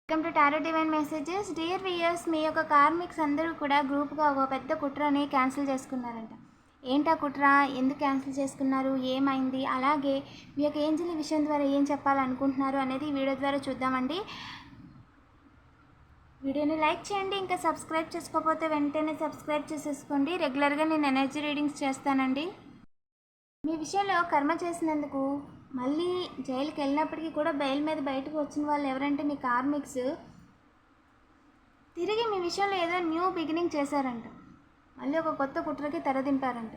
Welcome to tarot divine messages. Dear viewers, మీ యొక్క karmics అందరూ కూడా గ్రూప్గా ఒక పెద్ద కుట్రని క్యాన్సిల్ చేసుకున్నారంట. ఏంటా కుట్ర, ఎందుకు క్యాన్సిల్ చేసుకున్నారు, ఏమైంది, అలాగే మీ యొక్క ఏంజల్ విషయం ద్వారా ఏం చెప్పాలనుకుంటున్నారు అనేది ఈ వీడియో ద్వారా చూద్దామండి. వీడియోని లైక్ చేయండి. ఇంకా సబ్స్క్రైబ్ చేసుకోకపోతే వెంటనే సబ్స్క్రైబ్ చేసేసుకోండి. రెగ్యులర్గా నేను ఎనర్జీ రీడింగ్స్ చేస్తానండి. మీ విషయంలో కర్మ చేసినందుకు మళ్ళీ జైలుకి వెళ్ళినప్పటికీ కూడా బెయిల్ మీద బయటకు వచ్చిన వాళ్ళు ఎవరంటే మీ కార్మిక్స్ తిరిగి మీ విషయంలో ఏదో న్యూ బిగినింగ్ చేశారంట. మళ్ళీ ఒక కొత్త కుట్రకి తెరదింపారంట.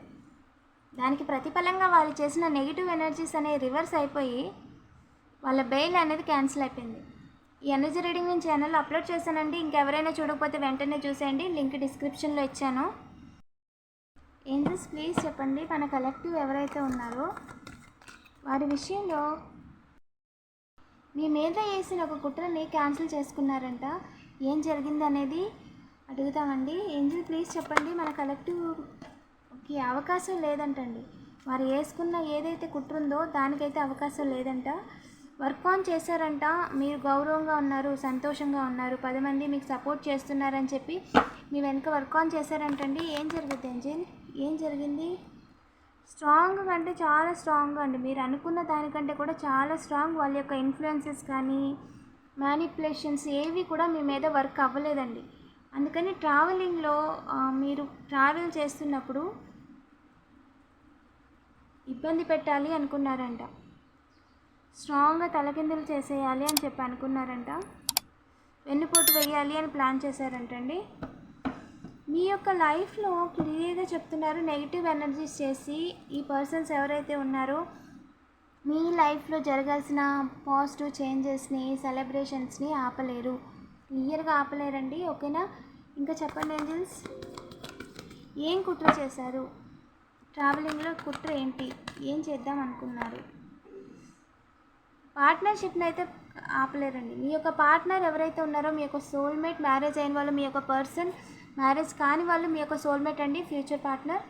దానికి ప్రతిఫలంగా వాళ్ళు చేసిన నెగిటివ్ ఎనర్జీస్ అనేవి రివర్స్ అయిపోయి వాళ్ళ బెయిల్ అనేది క్యాన్సిల్ అయిపోయింది. ఈ ఎనర్జీ రీడింగ్ నేను ఛానల్లో అప్లోడ్ చేశానండి. ఇంకెవరైనా చూడకపోతే వెంటనే చూసేయండి, లింక్ డిస్క్రిప్షన్లో ఇచ్చాను. ఏంజల్స్ ప్లీజ్ చెప్పండి, మన కలెక్టివ్ ఎవరైతే ఉన్నారో వారి విషయంలో మీ మీద వేసిన ఒక కుట్రని క్యాన్సిల్ చేసుకున్నారంట. ఏం జరిగింది అనేది అడుగుతామండి. ఏంజల్ ప్లీజ్ చెప్పండి, మన కలెక్టివ్కి అవకాశం లేదంటండి. వారు వేసుకున్న ఏదైతే కుట్ర ఉందో దానికైతే అవకాశం లేదంట. వర్క్ ఆన్ చేశారంట. మీరు గౌరవంగా ఉన్నారు, సంతోషంగా ఉన్నారు, 10 మంది మీకు సపోర్ట్ చేస్తున్నారని చెప్పి మీ వెనుక వర్క్ ఆన్ చేశారంటండి. ఏం జరుగుతుంది ఏంజల్, ఏం జరిగింది? స్ట్రాంగ్గా అంటే చాలా స్ట్రాంగ్గా అండి. మీరు అనుకున్న దానికంటే కూడా చాలా స్ట్రాంగ్. వాళ్ళ యొక్క ఇన్ఫ్లుయెన్సెస్ కానీ మ్యానిపులేషన్స్ ఏవి కూడా మీ మీద వర్క్ అవ్వలేదండి. అందుకని ట్రావెలింగ్లో మీరు ట్రావెల్ చేస్తున్నప్పుడు ఇబ్బంది పెట్టాలి అనుకున్నారంట. స్ట్రాంగ్గా తలకిందులు చేసేయాలి అని చెప్పి అనుకున్నారంట. వెన్నుపోటు వేయాలి అని ప్లాన్ చేశారంటండి. మీ యొక్క లైఫ్లో క్లియర్గా చెప్తున్నారు, నెగిటివ్ ఎనర్జీస్ చేసి ఈ పర్సన్స్ ఎవరైతే ఉన్నారో మీ లైఫ్లో జరగాల్సిన పాజిటివ్ చేంజెస్ని, సెలబ్రేషన్స్ని ఆపలేరు. క్లియర్గా ఆపలేరండి. ఓకేనా? ఇంకా చెప్పండి ఏంజల్స్, ఏం కుట్ర చేశారు? ట్రావెలింగ్లో కుట్ర ఏంటి? ఏం చేద్దాం అనుకున్నారు? పార్ట్నర్షిప్ని అయితే ఆపలేరండి. మీ యొక్క పార్ట్నర్ ఎవరైతే ఉన్నారో, మీ యొక్క సోల్మేట్, మ్యారేజ్ అయిన వాళ్ళు, మీ యొక్క పర్సన్, మ్యారేజ్ కాని వాళ్ళు మీ యొక్క సోల్మేట్ అండి, ఫ్యూచర్ పార్ట్నర్,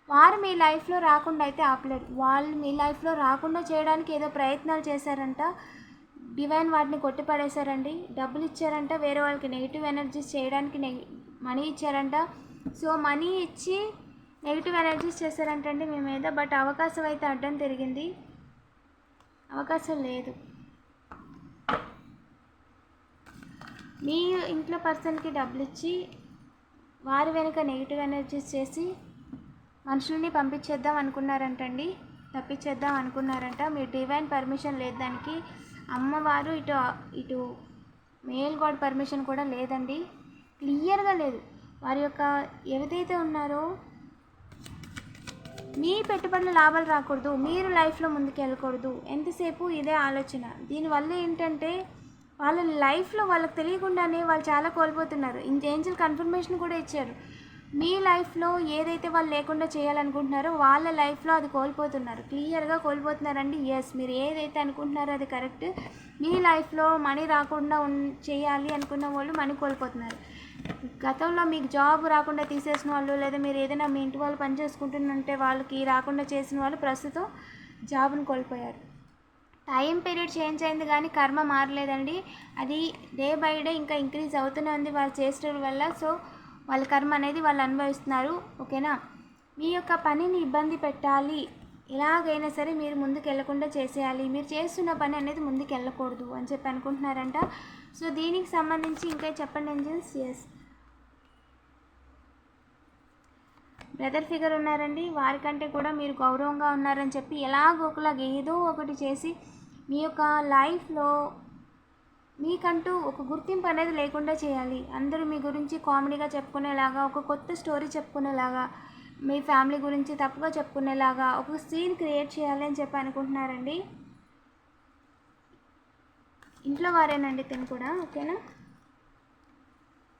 వారు మీ లైఫ్లో రాకుండా అయితే ఆపలేరు. వాళ్ళు మీ లైఫ్లో రాకుండా చేయడానికి ఏదో ప్రయత్నాలు చేశారంట. డివైన్ వాటిని కొట్టిపడేశారండి. డబ్బులు ఇచ్చారంట వేరే వాళ్ళకి నెగిటివ్ ఎనర్జీస్ చేయడానికి, మనీ ఇచ్చారంట. సో మనీ ఇచ్చి నెగిటివ్ ఎనర్జీస్ చేశారంటండి మీ మీద. బట్ అవకాశం అయితే అడ్డం తిరిగింది. అవకాశం లేదు. మీ ఇంట్లో పర్సన్కి డబ్బులు ఇచ్చి వారి వెనుక నెగిటివ్ ఎనర్జీస్ చేసి మనుషుల్ని పంపించేద్దాం అనుకున్నారంటండి, తప్పించేద్దాం అనుకున్నారంట. మీ డివైన్ పర్మిషన్ లేదు దానికి. అమ్మవారు ఇటు మేల్ గాడ్ పర్మిషన్ కూడా లేదండి. క్లియర్గా లేదు. వారి యొక్క ఏదైతే ఉన్నారో మీ పెట్టుబడుల లాభాలు రాకూడదు, మీరు లైఫ్లో ముందుకు వెళ్ళకూడదు, ఎంతసేపు ఇదే ఆలోచన. దీనివల్ల ఏంటంటే వాళ్ళ లైఫ్లో వాళ్ళకి తెలియకుండానే వాళ్ళు చాలా కోల్పోతున్నారు. ఏంజల్ కన్ఫర్మేషన్ కూడా ఇచ్చారు. మీ లైఫ్లో ఏదైతే వాళ్ళు లేకుండా చేయాలనుకుంటున్నారో వాళ్ళ లైఫ్లో అది కోల్పోతున్నారు. క్లియర్గా కోల్పోతున్నారండి. ఎస్, మీరు ఏదైతే అనుకుంటున్నారో అది కరెక్ట్. మీ లైఫ్లో మనీ రాకుండా చేయాలి అనుకున్న వాళ్ళు మనీ కోల్పోతున్నారు. గతంలో మీకు జాబ్ రాకుండా తీసేసిన వాళ్ళు, లేదా మీరు ఏదైనా మీ ఇంటి వాళ్ళు పని చేసుకుంటుందంటే వాళ్ళకి రాకుండా చేసిన వాళ్ళు ప్రస్తుతం జాబ్ను కోల్పోయారు. టైం పీరియడ్ చేంజ్ అయింది కానీ కర్మ మారలేదండి. అది డే బై డే ఇంకా ఇంక్రీజ్ అవుతూనే ఉంది వాళ్ళు చేసడం వల్ల. సో వాళ్ళ కర్మ అనేది వాళ్ళు అనుభవిస్తున్నారు. ఓకేనా? మీ యొక్క పనిని ఇబ్బంది పెట్టాలి, ఎలాగైనా సరే మీరు ముందుకు వెళ్ళకుండా చేసేయాలి, మీరు చేస్తున్న పని అనేది ముందుకు వెళ్ళకూడదు అని చెప్పి అనుకుంటున్నారంట. సో దీనికి సంబంధించి ఇంకా చెప్పండి ఏంజల్స్. ఎస్, బ్రదర్ ఫిగర్ ఉన్నారండి. వారికంటే కూడా మీరు గౌరవంగా ఉన్నారని చెప్పి ఎలాగోకలాగా ఏదో ఒకటి చేసి మీ యొక్క లైఫ్లో మీకంటూ ఒక గుర్తింపు అనేది లేకుండా చేయాలి. అందరూ మీ గురించి కామెడీగా చెప్పుకునేలాగా, ఒక కొత్త స్టోరీ చెప్పుకునేలాగా, మీ ఫ్యామిలీ గురించి తప్పుగా చెప్పుకునేలాగా ఒక సీన్ క్రియేట్ చేయాలి అని చెప్పి అనుకుంటున్నారండి. ఇంట్లో వారేనండి తిని కూడా. ఓకేనా?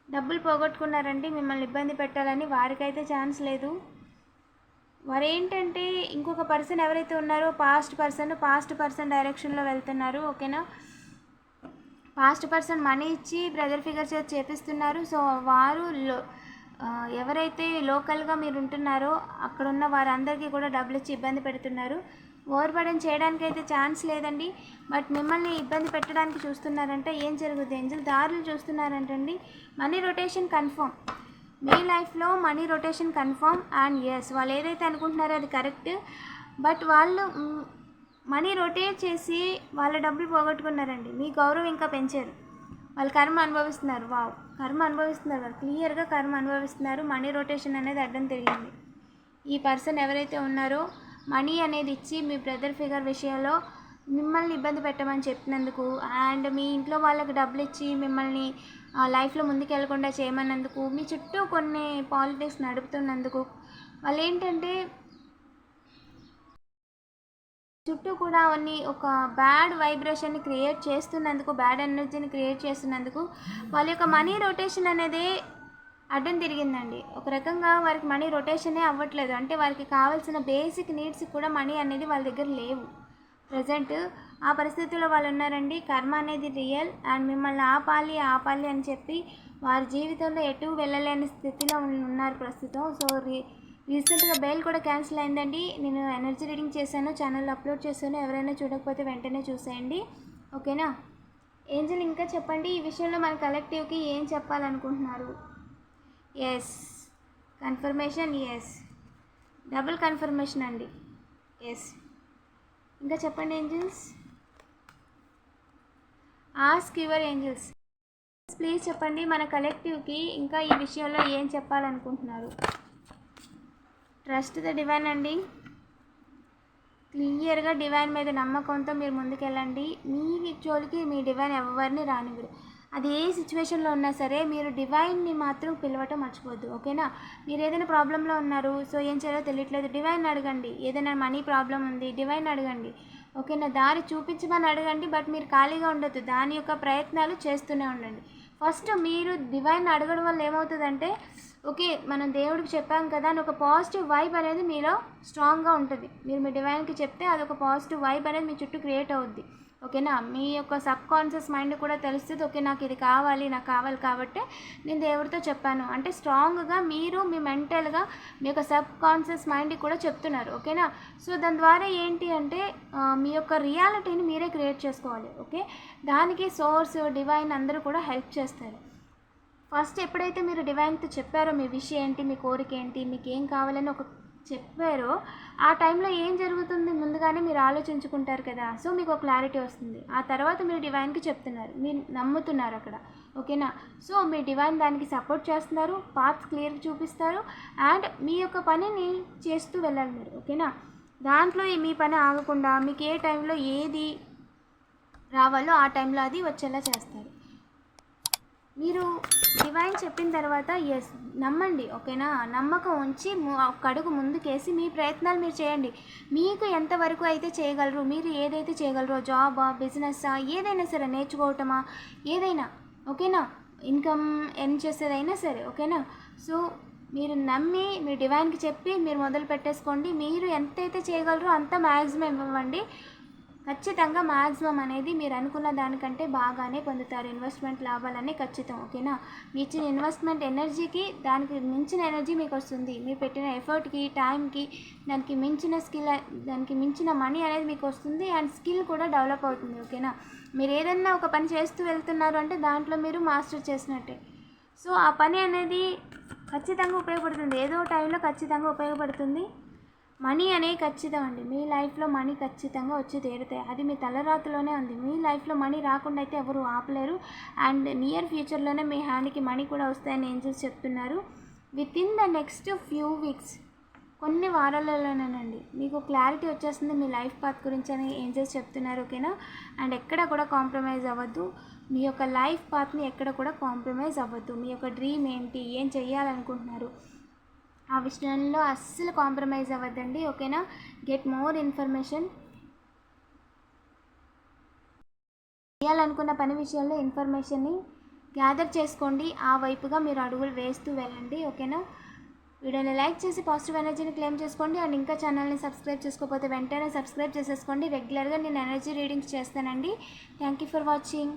డబ్బులు పోగొట్టుకున్నారండి. మిమ్మల్ని ఇబ్బంది పెట్టాలని వారికైతే ఛాన్స్ లేదు. వారు ఏంటంటే ఇంకొక పర్సన్ ఎవరైతే ఉన్నారో పాస్ట్ పర్సన్ డైరెక్షన్లో వెళ్తున్నారు. ఓకేనా? పాస్ట్ పర్సన్ మనీ ఇచ్చి బ్రదర్ ఫిగర్ చేసి చేపిస్తున్నారు. సో వారు ఎవరైతే లోకల్గా మీరు ఉంటున్నారో అక్కడున్న వారందరికీ కూడా డబ్బులు ఇచ్చి ఇబ్బంది పెడుతున్నారు. ఓవర్బర్డెన్ చేయడానికి అయితే ఛాన్స్ లేదండి. బట్ మిమ్మల్ని ఇబ్బంది పెట్టడానికి చూస్తున్నారంటే ఏం జరుగుతుంది? ఏంజల్ దారులు చూస్తున్నారంటండి. మనీ రొటేషన్ కన్ఫర్మ్, మీ లైఫ్లో money rotation confirm. And yes, వాళ్ళు ఏదైతే అనుకుంటున్నారో అది కరెక్ట్. బట్ వాళ్ళు మనీ రొటేట్ చేసి వాళ్ళ డబ్బులు పోగొట్టుకున్నారండి. మీ గౌరవం ఇంకా పెంచారు. వాళ్ళు కర్మ అనుభవిస్తున్నారు. వావ్, కర్మ అనుభవిస్తున్నారు. వాళ్ళు క్లియర్గా కర్మ అనుభవిస్తున్నారు. మనీ రొటేషన్ అనేది అడ్డం తిరిగింది. ఈ పర్సన్ ఎవరైతే ఉన్నారో మనీ అనేది ఇచ్చి మీ బ్రదర్ ఫిగర్ విషయంలో మిమ్మల్ని ఇబ్బంది పెట్టమని చెప్పినందుకు, అండ్ మీ ఇంట్లో వాళ్ళకి డబ్బులు ఇచ్చి మిమ్మల్ని లైఫ్లో ముందుకు వెళ్లకుండా చేయమన్నందుకు, మీ చుట్టూ కొన్ని పాలిటిక్స్ నడుపుతున్నందుకు, వాళ్ళు ఏంటంటే చుట్టూ కూడా ఒక బ్యాడ్ వైబ్రేషన్ని క్రియేట్ చేస్తున్నందుకు, బ్యాడ్ ఎనర్జీని క్రియేట్ చేస్తున్నందుకు వాళ్ళ యొక్క మనీ రొటేషన్ అనేది అడ్డం తిరిగిందండి. ఒక రకంగా వారికి మనీ రొటేషనే అవ్వట్లేదు. అంటే వారికి కావాల్సిన బేసిక్ నీడ్స్ కూడా మనీ అనేది వాళ్ళ దగ్గర లేవు. ప్రజెంట్ ఆ పరిస్థితుల్లో వాళ్ళు ఉన్నారండి. కర్మ అనేది రియల్. అండ్ మిమ్మల్ని ఆపాలి అని చెప్పి వారి జీవితంలో ఎటు వెళ్ళలేని స్థితిలో ఉన్నారు ప్రస్తుతం. సో రీసెంట్గా బెయిల్ కూడా క్యాన్సిల్ అయిందండి. నేను ఎనర్జీ రీడింగ్ చేశాను, ఛానల్లో అప్లోడ్ చేశాను. ఎవరైనా చూడకపోతే వెంటనే చూసేయండి, ఓకేనా? ఏంజల్ ఇంకా చెప్పండి, ఈ విషయంలో మన కలెక్టివ్కి ఏం చెప్పాలనుకుంటున్నారు? Yes, confirmation. Yes, double confirmation అండి. ఎస్, ఇంకా చెప్పండి angels. Ask your angels, please చెప్పండి మన కలెక్టివ్కి ఇంకా ఈ విషయంలో ఏం చెప్పాలనుకుంటున్నారు? ట్రస్ట్ ద డివైన్ అండి. క్లియర్గా డివైన్ మీద నమ్మకంతో మీరు ముందుకెళ్ళండి. మీ జోలికి మీ డివైన్ ఎవరిని రానివ్వరు. అది ఏ సిచ్యువేషన్లో ఉన్నా సరే మీరు డివైన్ని మాత్రం పిలవటం మర్చిపోద్దు, ఓకేనా? మీరు ఏదైనా ప్రాబ్లంలో ఉన్నారు, సో ఏం చేయాలో తెలియట్లేదు, డివైన్ అడగండి. ఏదైనా మనీ ప్రాబ్లం ఉంది, డివైన్ అడగండి, ఓకేనా? దారి చూపించమని అడగండి. బట్ మీరు ఖాళీగా ఉండొద్దు, దాని యొక్క ప్రయత్నాలు చేస్తూనే ఉండండి. ఫస్ట్ మీరు డివైన్ అడగడం వల్ల ఏమవుతుందంటే, ఓకే మనం దేవుడికి చెప్పాం కదా అని ఒక పాజిటివ్ వైబ్ అనేది మీలో స్ట్రాంగ్గా ఉంటుంది. మీరు మీ డివైన్కి చెప్తే అదొక పాజిటివ్ వైబ్ అనేది మీ చుట్టూ క్రియేట్ అవుద్ది, ఓకేనా? మీ యొక్క సబ్ కాన్షియస్ మైండ్ కూడా తెలుస్తుంది, ఓకే నాకు ఇది కావాలి, నాకు కావాలి కాబట్టి నేను దేవుడితో చెప్పాను అంటే స్ట్రాంగ్గా మీరు మీ మెంటల్గా మీ యొక్క సబ్ కాన్షియస్ మైండ్కి కూడా చెప్తున్నారు, ఓకేనా? సో దాని ద్వారా ఏంటి అంటే మీ యొక్క రియాలిటీని మీరే క్రియేట్ చేసుకోవాలి, ఓకే? దానికి సోర్స్ డివైన్ అందరూ కూడా హెల్ప్ చేస్తారు. ఫస్ట్ ఎప్పుడైతే మీరు డివైన్తో చెప్పారో మీ విషయం ఏంటి, మీ కోరిక ఏంటి, మీకు ఏం కావాలని ఒక చెప్పారో ఆ టైంలో ఏం జరుగుతుంది ముందుగానే మీరు ఆలోచించుకుంటారు కదా. సో మీకు ఒక క్లారిటీ వస్తుంది. ఆ తర్వాత మీరు డివైన్కి చెప్తున్నారు, మీరు నమ్ముతున్నారు అక్కడ, ఓకేనా? సో మీ డివైన్ దానికి సపోర్ట్ చేస్తున్నారు, పాత్ క్లియర్గా చూపిస్తారు. అండ్ మీ యొక్క పనిని చేస్తూ వెళ్ళాలి మీరు, ఓకేనా? దాంట్లో మీ పని ఆగకుండా మీకు ఏ టైంలో ఏది రావాలో ఆ టైంలో అది వచ్చేలా చేస్తారు. మీరు డివైన్ చెప్పిన తర్వాత ఎస్ నమ్మండి, ఓకేనా? నమ్మకం ఉంచి ఒక అడుగు ముందుకేసి మీ ప్రయత్నాలు మీరు చేయండి. మీకు ఎంతవరకు అయితే చేయగలరు, మీరు ఏదైతే చేయగలరో, జాబా, బిజినెస్సా, ఏదైనా సరే, నేర్చుకోవటమా, ఏదైనా, ఓకేనా? ఇన్కమ్ ఎర్న్ చేసేదైనా సరే, ఓకేనా? సో మీరు నమ్మి మీ డివైన్కి చెప్పి మీరు మొదలు పెట్టేసుకోండి. మీరు ఎంతైతే చేయగలరో అంత మ్యాక్సిమం ఇవ్వండి. ఖచ్చితంగా మ్యాక్సిమం అనేది మీరు అనుకున్న దానికంటే బాగానే పొందుతారు. ఇన్వెస్ట్మెంట్ లాభాలన్నీ ఖచ్చితం, ఓకేనా? మీ ఇచ్చిన ఇన్వెస్ట్మెంట్ ఎనర్జీకి దానికి మించిన ఎనర్జీ మీకు వస్తుంది. మీరు పెట్టిన ఎఫర్ట్కి, టైంకి దానికి మించిన స్కిల్, దానికి మించిన మనీ అనేది మీకు వస్తుంది. అండ్ స్కిల్ కూడా డెవలప్ అవుతుంది, ఓకేనా? మీరు ఏదన్నా ఒక పని చేస్తూ వెళ్తున్నారు అంటే దాంట్లో మీరు మాస్టర్ చేసినట్టే. సో ఆ పని అనేది ఖచ్చితంగా ఉపయోగపడుతుంది, ఏదో టైంలో ఖచ్చితంగా ఉపయోగపడుతుంది. మనీ అనేది ఖచ్చితం అండి. మీ లైఫ్లో మనీ ఖచ్చితంగా వచ్చి తీరుతాయి. అది మీ తలరాతలోనే ఉంది. మీ లైఫ్లో మనీ రాకుండా అయితే ఎవరు ఆపలేరు. అండ్ నియర్ ఫ్యూచర్లోనే మీ హ్యాండ్కి మనీ కూడా వస్తాయని ఏంజల్స్ చెప్తున్నారు. With in the next few weeks, కొన్ని వారాలలోనేనండి మీకు క్లారిటీ వచ్చేస్తుంది మీ లైఫ్ పాత్ గురించి అని ఏంజల్స్ చెప్తున్నారు, ఓకేనా? అండ్ ఎక్కడ కూడా కాంప్రమైజ్ అవ్వద్దు. మీ యొక్క లైఫ్ పాత్ని ఎక్కడ కూడా కాంప్రమైజ్ అవ్వద్దు. మీ యొక్క డ్రీమ్ ఏంటి, ఏం చెయ్యాలనుకుంటున్నారు, ఆ విషయంలో అస్సలు కాంప్రమైజ్ అవ్వద్దండి, ఓకేనా? Get more information. చేయాలనుకున్న పని విషయంలో ఇన్ఫర్మేషన్ని గ్యాదర్ చేసుకోండి. ఆ వైపుగా మీరు అడుగులు వేస్తూ వెళ్ళండి, ఓకేనా? వీడియోని లైక్ చేసి పాజిటివ్ ఎనర్జీని క్లెయిమ్ చేసుకోండి. అండ్ ఇంకా ఛానల్ని సబ్స్క్రైబ్ చేసుకోకపోతే వెంటనే సబ్స్క్రైబ్ చేసేసుకోండి. రెగ్యులర్గా నేను ఎనర్జీ రీడింగ్స్ చేస్తానండి. Thank you for watching.